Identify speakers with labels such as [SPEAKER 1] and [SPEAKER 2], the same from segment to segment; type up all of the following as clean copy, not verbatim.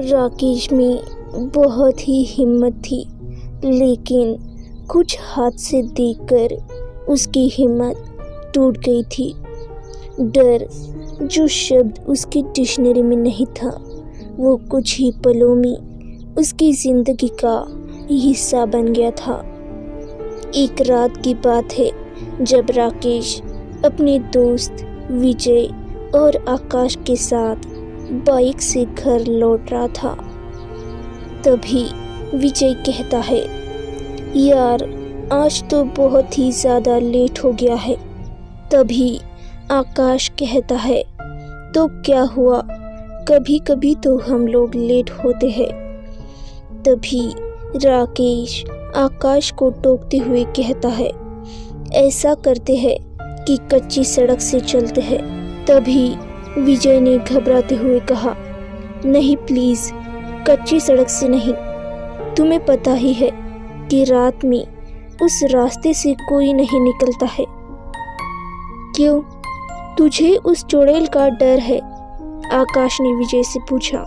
[SPEAKER 1] राकेश में बहुत ही हिम्मत थी, लेकिन कुछ हादसे देखकर उसकी हिम्मत टूट गई थी। डर जो शब्द उसकी डिक्शनरी में नहीं था, वो कुछ ही पलों में उसकी ज़िंदगी का हिस्सा बन गया था। एक रात की बात है जब राकेश अपने दोस्त विजय और आकाश के साथ बाइक से घर लौट रहा था। तभी विजय कहता है, यार आज तो बहुत ही ज़्यादा लेट हो गया है। तभी आकाश कहता है, तो क्या हुआ, कभी कभी तो हम लोग लेट होते हैं। तभी राकेश आकाश को टोकते हुए कहता है, ऐसा करते हैं कि कच्ची सड़क से चलते हैं। तभी विजय ने घबराते हुए कहा, नहीं प्लीज़, कच्ची सड़क से नहीं। तुम्हें पता ही है कि रात में उस रास्ते से कोई नहीं निकलता है। क्यों, तुझे उस चुड़ैल का डर है? आकाश ने विजय से पूछा।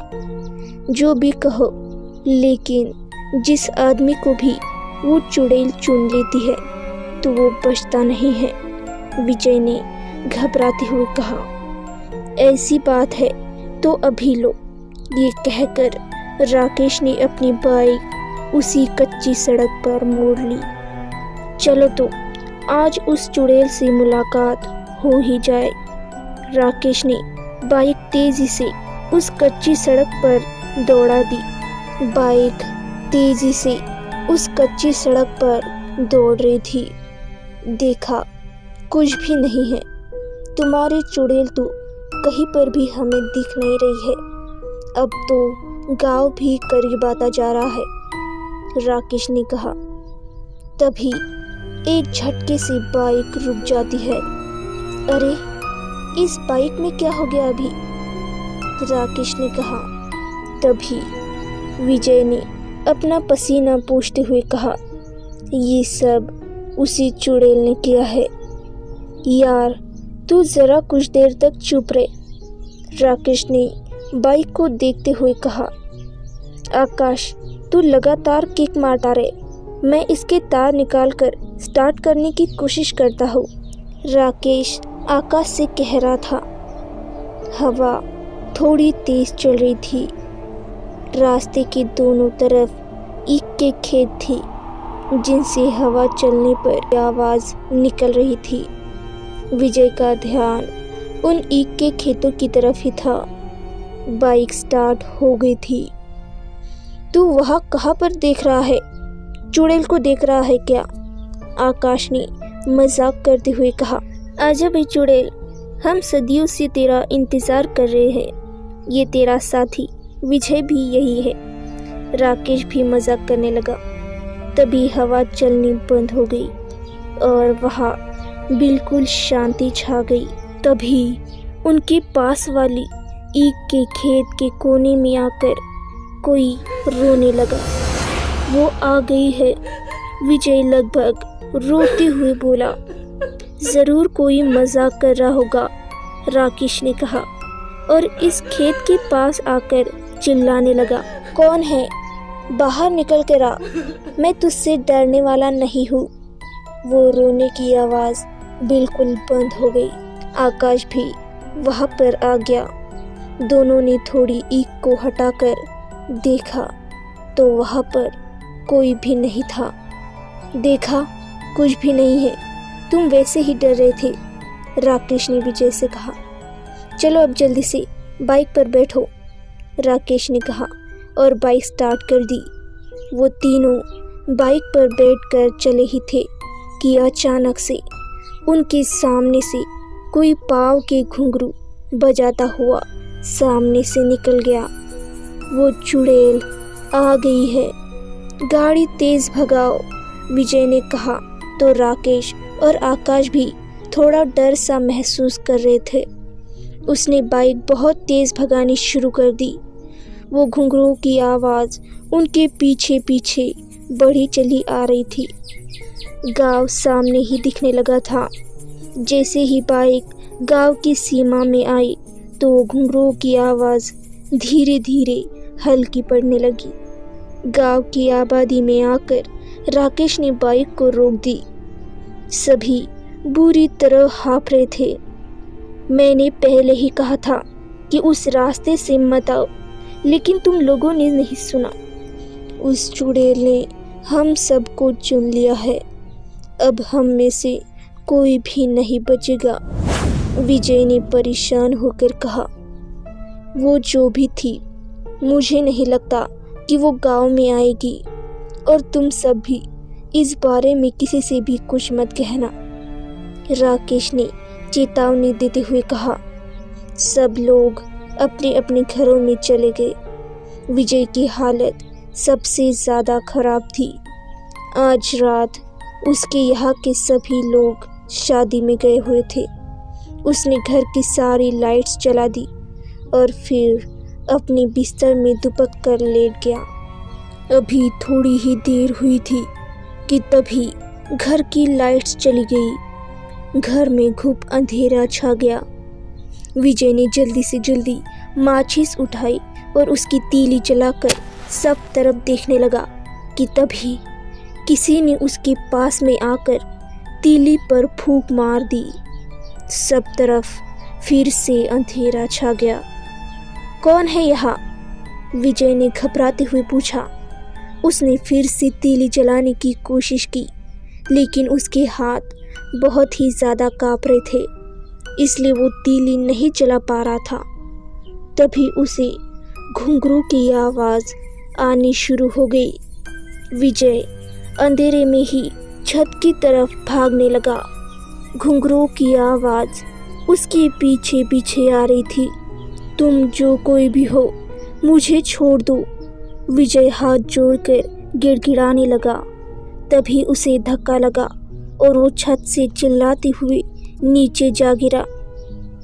[SPEAKER 1] जो भी कहो, लेकिन जिस आदमी को भी वो चुड़ैल चुन लेती है तो वो बचता नहीं है, विजय ने घबराते हुए कहा। ऐसी बात है तो अभी लो। ये कहकर राकेश ने अपनी बाइक उसी कच्ची सड़क पर मोड़ ली। चलो तो आज उस चुड़ैल से मुलाकात हो ही जाए। राकेश ने बाइक तेजी से उस कच्ची सड़क पर दौड़ा दी। बाइक तेजी से उस कच्ची सड़क पर दौड़ रही थी। देखा, कुछ भी नहीं है। तुम्हारी चुड़ैल तो कहीं पर भी हमें दिख नहीं रही है। अब तो गांव भी करीब आता जा रहा है, राकेश ने कहा। तभी एक झटके से बाइक रुक जाती है। अरे, इस बाइक में क्या हो गया अभी, राकेश ने कहा। तभी विजय ने अपना पसीना पोंछते हुए कहा, ये सब उसी चुड़ैल ने किया है। यार तू ज़रा कुछ देर तक चुप रहे, राकेश ने बाइक को देखते हुए कहा। आकाश, तू लगातार किक मारता रहे, मैं इसके तार निकालकर स्टार्ट करने की कोशिश करता हूँ, राकेश आकाश से कह रहा था। हवा थोड़ी तेज चल रही थी। रास्ते के दोनों तरफ ईख के खेत थी, जिनसे हवा चलने पर आवाज़ निकल रही थी। विजय का ध्यान उन ईख के खेतों की तरफ ही था। बाइक स्टार्ट हो गई थी। तू वहाँ कहाँ पर देख रहा है? चुड़ैल को देख रहा है क्या? आकाश ने मजाक करते हुए कहा। आजा भाई चुड़ैल, हम सदियों से तेरा इंतज़ार कर रहे हैं। ये तेरा साथी विजय भी यही है, राकेश भी मजाक करने लगा। तभी हवा चलनी बंद हो गई और वहाँ बिल्कुल शांति छा गई। तभी उनके पास वाली ईख के खेत के कोने में आकर कोई रोने लगा। वो आ गई है, विजय लगभग रोते हुए बोला। ज़रूर कोई मजाक कर रहा होगा, राकेश ने कहा और इस खेत के पास आकर चिल्लाने लगा। कौन है? बाहर निकल कर आ, मैं तुझसे डरने वाला नहीं हूँ। वो रोने की आवाज़ बिल्कुल बंद हो गई। आकाश भी वहाँ पर आ गया। दोनों ने थोड़ी ईख को हटाकर देखा तो वहाँ पर कोई भी नहीं था। देखा, कुछ भी नहीं है, तुम वैसे ही डर रहे थे, राकेश ने विजय से कहा। चलो अब जल्दी से बाइक पर बैठो, राकेश ने कहा और बाइक स्टार्ट कर दी। वो तीनों बाइक पर बैठकर चले ही थे कि अचानक से उनके सामने से कोई पाँव के घुंघरू बजाता हुआ सामने से निकल गया। वो चुड़ैल आ गई है, गाड़ी तेज भगाओ, विजय ने कहा तो राकेश और आकाश भी थोड़ा डर सा महसूस कर रहे थे। उसने बाइक बहुत तेज भगानी शुरू कर दी। वो घुंघरूओं की आवाज़ उनके पीछे पीछे बढ़ी चली आ रही थी। गांव सामने ही दिखने लगा था। जैसे ही बाइक गांव की सीमा में आई तो घुंघरूओं की आवाज़ धीरे धीरे हल्की पड़ने लगी। गांव की आबादी में आकर राकेश ने बाइक को रोक दी। सभी बुरी तरह हाँफ रहे थे। मैंने पहले ही कहा था कि उस रास्ते से मत आओ, लेकिन तुम लोगों ने नहीं सुना। उस चुड़ैल ने हम सबको चुन लिया है। अब हम में से कोई भी नहीं बचेगा, विजय ने परेशान होकर कहा। वो जो भी थी, मुझे नहीं लगता कि वो गांव में आएगी, और तुम सब भी इस बारे में किसी से भी कुछ मत कहना, राकेश ने चेतावनी देते हुए कहा। सब लोग अपने अपने घरों में चले गए। विजय की हालत सबसे ज़्यादा खराब थी। आज रात उसके यहाँ के सभी लोग शादी में गए हुए थे। उसने घर की सारी लाइट्स जला दी और फिर अपने बिस्तर में दुबक कर लेट गया। अभी थोड़ी ही देर हुई थी कि तभी घर की लाइट्स चली गई। घर में घुप अंधेरा छा गया। विजय ने जल्दी से जल्दी माचिस उठाई और उसकी तीली जलाकर सब तरफ देखने लगा कि तभी किसी ने उसके पास में आकर तीली पर फूंक मार दी। सब तरफ फिर से अंधेरा छा गया। कौन है यहाँ? विजय ने घबराते हुए पूछा। उसने फिर से तीली जलाने की कोशिश की, लेकिन उसके हाथ बहुत ही ज़्यादा काँप रहे थे, इसलिए वो तीली नहीं जला पा रहा था। तभी उसे घुंघरू की आवाज़ आनी शुरू हो गई। विजय अंधेरे में ही छत की तरफ भागने लगा। घुंघरू की आवाज़ उसके पीछे पीछे आ रही थी। तुम जो कोई भी हो, मुझे छोड़ दो, विजय हाथ जोड़कर गिड़गिड़ाने लगा। तभी उसे धक्का लगा और वो छत से चिल्लाते हुए नीचे जा गिरा।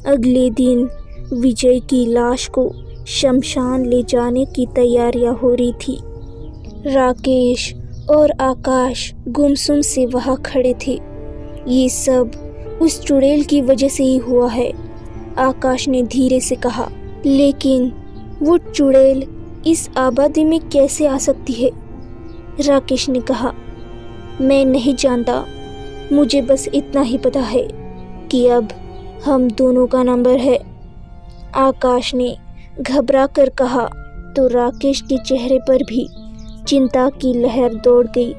[SPEAKER 1] अगले दिन विजय की लाश को शमशान ले जाने की तैयारियां हो रही थी। राकेश और आकाश गुमसुम से वहाँ खड़े थे। ये सब उस चुड़ैल की वजह से ही हुआ है, आकाश ने धीरे से कहा। लेकिन वो चुड़ैल इस आबादी में कैसे आ सकती है? राकेश ने कहा। मैं नहीं जानता, मुझे बस इतना ही पता है कि अब हम दोनों का नंबर है, आकाश ने घबरा कर कहा। तो राकेश के चेहरे पर भी चिंता की लहर दौड़ गई।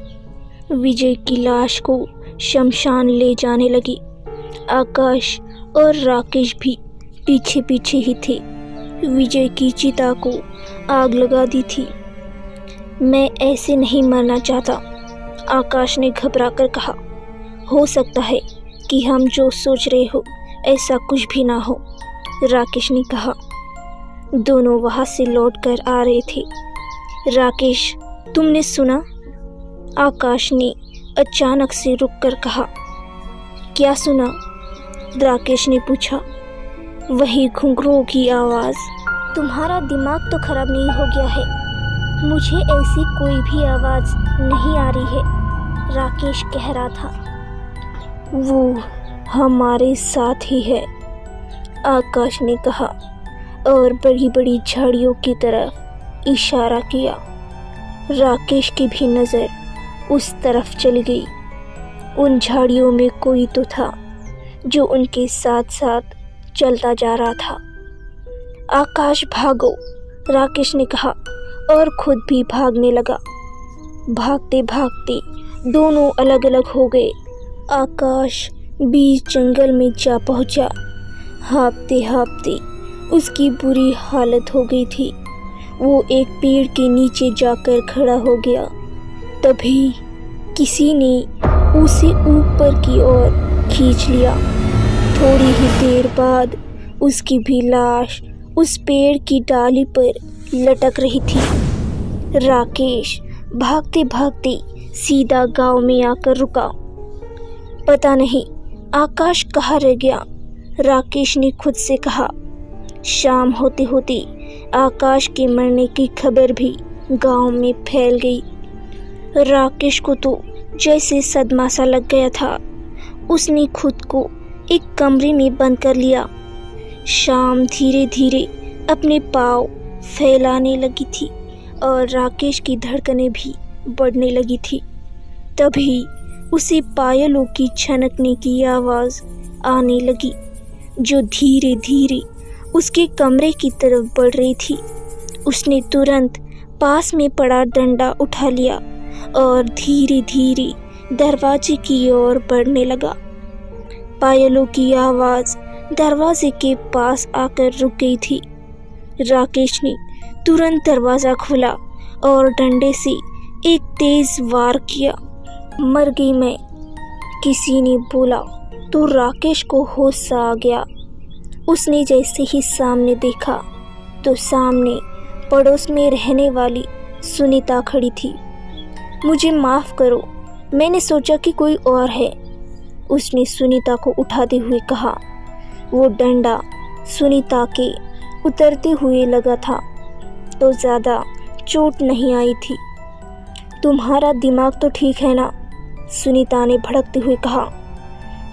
[SPEAKER 1] विजय की लाश को शमशान ले जाने लगी। आकाश और राकेश भी पीछे पीछे ही थे। विजय की चिता को आग लगा दी थी। मैं ऐसे नहीं मरना चाहता, आकाश ने घबरा कर कहा। हो सकता है कि हम जो सोच रहे हो ऐसा कुछ भी ना हो, राकेश ने कहा। दोनों वहाँ से लौटकर आ रहे थे। राकेश, तुमने सुना? आकाश ने अचानक से रुककर कहा। क्या सुना? राकेश ने पूछा। वही घुंघरू की आवाज़। तुम्हारा दिमाग तो खराब नहीं हो गया है? मुझे ऐसी कोई भी आवाज़ नहीं आ रही है, राकेश कह रहा था। वो हमारे साथ ही है, आकाश ने कहा और बड़ी बड़ी झाड़ियों की तरफ इशारा किया। राकेश की भी नज़र उस तरफ चली गई। उन झाड़ियों में कोई तो था जो उनके साथ साथ चलता जा रहा था। आकाश भागो, राकेश ने कहा और खुद भी भागने लगा। भागते भागते दोनों अलग अलग हो गए। आकाश बीच जंगल में जा पहुंचा। हाँफते हाँफते उसकी बुरी हालत हो गई थी। वो एक पेड़ के नीचे जाकर खड़ा हो गया। तभी किसी ने उसे ऊपर की ओर खींच लिया। थोड़ी ही देर बाद उसकी भी लाश उस पेड़ की डाली पर लटक रही थी। राकेश भागते भागते सीधा गांव में आकर रुका। पता नहीं आकाश कहाँ रह गया, राकेश ने खुद से कहा। शाम होते होते आकाश के मरने की खबर भी गांव में फैल गई। राकेश को तो जैसे सदमा सा लग गया था। उसने खुद को एक कमरे में बंद कर लिया। शाम धीरे धीरे अपने पाँव फैलाने लगी थी और राकेश की धड़कनें भी बढ़ने लगी थी। तभी उसे पायलों की छनकने की आवाज़ आने लगी, जो धीरे धीरे उसके कमरे की तरफ बढ़ रही थी। उसने तुरंत पास में पड़ा डंडा उठा लिया और धीरे धीरे दरवाजे की ओर बढ़ने लगा। पायलों की आवाज़ दरवाजे के पास आकर रुक गई थी। राकेश ने तुरंत दरवाज़ा खोला और डंडे से एक तेज वार किया। मर गई मैं, किसी ने बोला तो राकेश को होश सा आ गया। उसने जैसे ही सामने देखा तो सामने पड़ोस में रहने वाली सुनीता खड़ी थी। मुझे माफ़ करो, मैंने सोचा कि कोई और है, उसने सुनीता को उठाते हुए कहा। वो डंडा सुनीता के उतरते हुए लगा था तो ज़्यादा चोट नहीं आई थी। तुम्हारा दिमाग तो ठीक है ना, सुनीता ने भड़कते हुए कहा।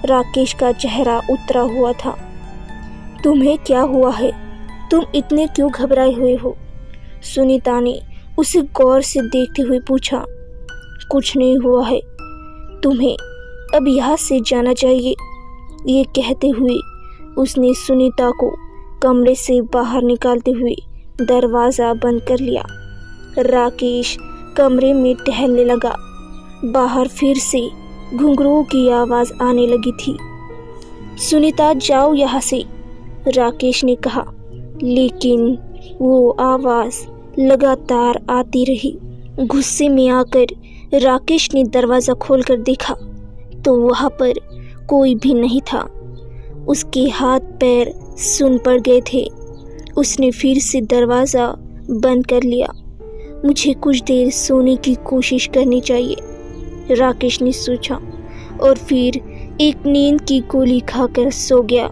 [SPEAKER 1] राकेश का चेहरा उतरा हुआ था। तुम्हें क्या हुआ है? तुम इतने क्यों घबराए हुए हो? सुनीता ने उसे गौर से देखते हुए पूछा। कुछ नहीं हुआ है, तुम्हें अब यहाँ से जाना चाहिए। ये कहते हुए उसने सुनीता को कमरे से बाहर निकालते हुए दरवाज़ा बंद कर लिया। राकेश कमरे में टहलने लगा। बाहर फिर से घुंघरुओं की आवाज़ आने लगी थी। सुनीता, जाओ यहाँ से, राकेश ने कहा, लेकिन वो आवाज़ लगातार आती रही। गुस्से में आकर राकेश ने दरवाज़ा खोलकर देखा तो वहाँ पर कोई भी नहीं था। उसके हाथ पैर सुन पड़ गए थे। उसने फिर से दरवाज़ा बंद कर लिया। मुझे कुछ देर सोने की कोशिश करनी चाहिए, राकेश ने सोचा और फिर एक नींद की गोली खाकर सो गया।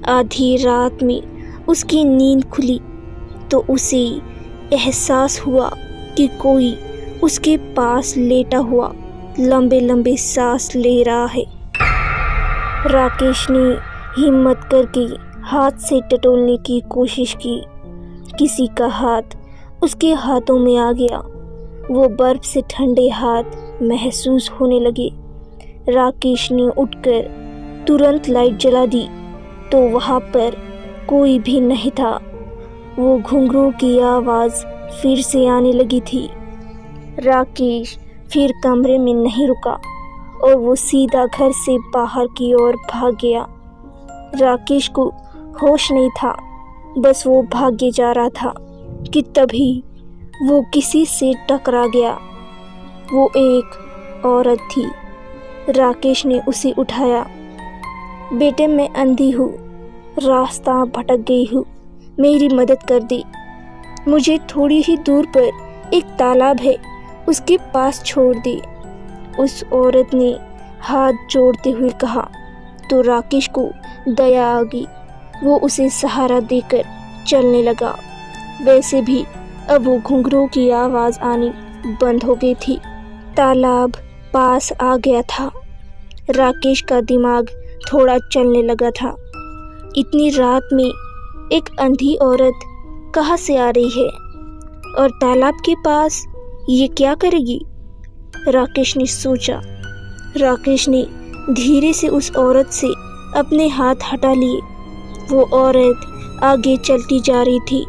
[SPEAKER 1] आधी रात में उसकी नींद खुली तो उसे एहसास हुआ कि कोई उसके पास लेटा हुआ लंबे लंबे सांस ले रहा है। राकेश ने हिम्मत करके हाथ से टटोलने की कोशिश की। किसी का हाथ उसके हाथों में आ गया। वो बर्फ से ठंडे हाथ महसूस होने लगे। राकेश ने उठकर तुरंत लाइट जला दी तो वहाँ पर कोई भी नहीं था। वो घुंघरू की आवाज़ फिर से आने लगी थी। राकेश फिर कमरे में नहीं रुका और वो सीधा घर से बाहर की ओर भाग गया। राकेश को होश नहीं था, बस वो भागे जा रहा था कि तभी वो किसी से टकरा गया। वो एक औरत थी। राकेश ने उसे उठाया। बेटे, मैं अंधी हूँ, रास्ता भटक गई हूँ, मेरी मदद कर दे। मुझे थोड़ी ही दूर पर एक तालाब है, उसके पास छोड़ दे, उस औरत ने हाथ जोड़ते हुए कहा। तो राकेश को दया आ गई। वो उसे सहारा देकर चलने लगा। वैसे भी अब वो घुंघरू की आवाज़ आनी बंद हो गई थी। तालाब पास आ गया था। राकेश का दिमाग थोड़ा चलने लगा था। इतनी रात में एक अंधी औरत कहाँ से आ रही है और तालाब के पास ये क्या करेगी? राकेश ने सोचा। राकेश ने धीरे से उस औरत से अपने हाथ हटा लिए। वो औरत आगे चलती जा रही थी।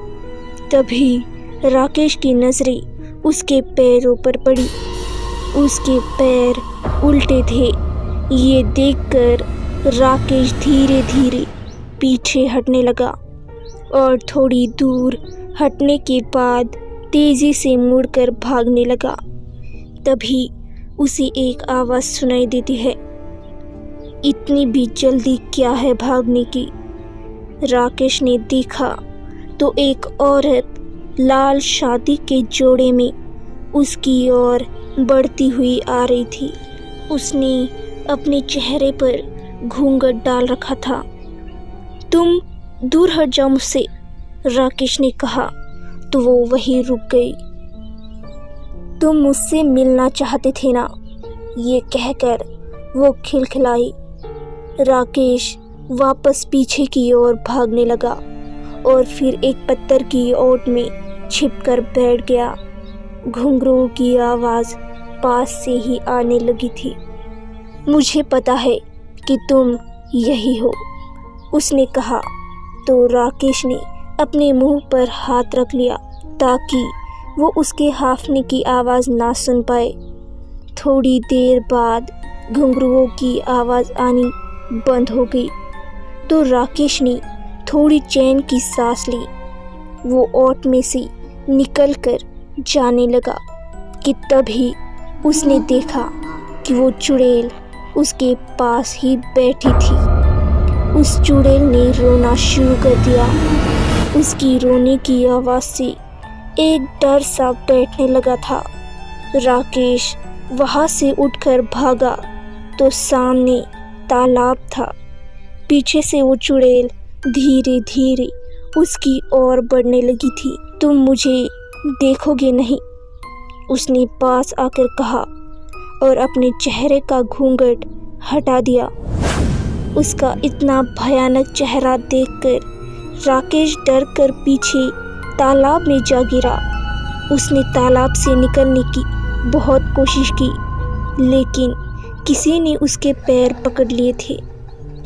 [SPEAKER 1] तभी राकेश की नज़रें उसके पैरों पर पड़ी। उसके पैर उल्टे थे। ये देखकर राकेश धीरे धीरे पीछे हटने लगा और थोड़ी दूर हटने के बाद तेज़ी से मुड़कर भागने लगा। तभी उसे एक आवाज़ सुनाई देती है। इतनी भी जल्दी क्या है भागने की? राकेश ने देखा तो एक औरत लाल शादी के जोड़े में उसकी ओर बढ़ती हुई आ रही थी। उसने अपने चेहरे पर घूंघट डाल रखा था। तुम दूर हट जाओ मुझसे, राकेश ने कहा तो वो वहीं रुक गई। तुम मुझसे मिलना चाहते थे ना, ये कहकर वो खिलखिलाई। राकेश वापस पीछे की ओर भागने लगा और फिर एक पत्थर की ओट में छिपकर बैठ गया। घुंघरू की आवाज़ पास से ही आने लगी थी। मुझे पता है कि तुम यही हो, उसने कहा तो राकेश ने अपने मुंह पर हाथ रख लिया ताकि वो उसके हांफने की आवाज़ ना सुन पाए। थोड़ी देर बाद घुंघरुओं की आवाज़ आनी बंद हो गई तो राकेश ने थोड़ी चैन की सांस ली। वो ओट में से निकलकर जाने लगा कि तभी उसने देखा कि वो चुड़ैल उसके पास ही बैठी थी। उस चुड़ैल ने रोना शुरू कर दिया। उसकी रोने की आवाज़ से एक डर सा बैठने लगा था। राकेश वहाँ से उठकर भागा तो सामने तालाब था। पीछे से वो चुड़ैल धीरे धीरे उसकी ओर बढ़ने लगी थी। तुम मुझे देखोगे नहीं, उसने पास आकर कहा और अपने चेहरे का घूंघट हटा दिया। उसका इतना भयानक चेहरा देखकर राकेश डर कर पीछे तालाब में जा गिरा। उसने तालाब से निकलने की बहुत कोशिश की लेकिन किसी ने उसके पैर पकड़ लिए थे।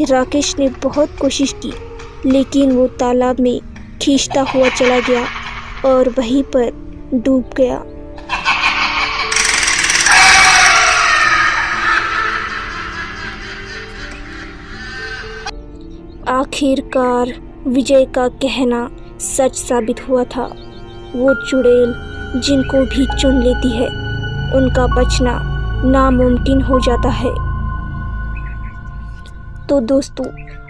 [SPEAKER 1] राकेश ने बहुत कोशिश की लेकिन वो तालाब में खींचता हुआ चला गया और वहीं पर डूब गया। आखिरकार विजय का कहना सच साबित हुआ था। वो चुड़ैल जिनको भी चुन लेती है उनका बचना नामुमकिन हो जाता है। तो दोस्तों,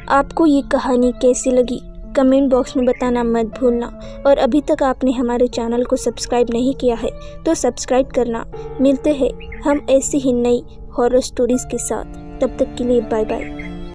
[SPEAKER 1] आपको ये कहानी कैसी लगी कमेंट बॉक्स में बताना मत भूलना। और अभी तक आपने हमारे चैनल को सब्सक्राइब नहीं किया है तो सब्सक्राइब करना। मिलते हैं हम ऐसी ही नई हॉरर स्टोरीज़ के साथ। तब तक के लिए बाय बाय।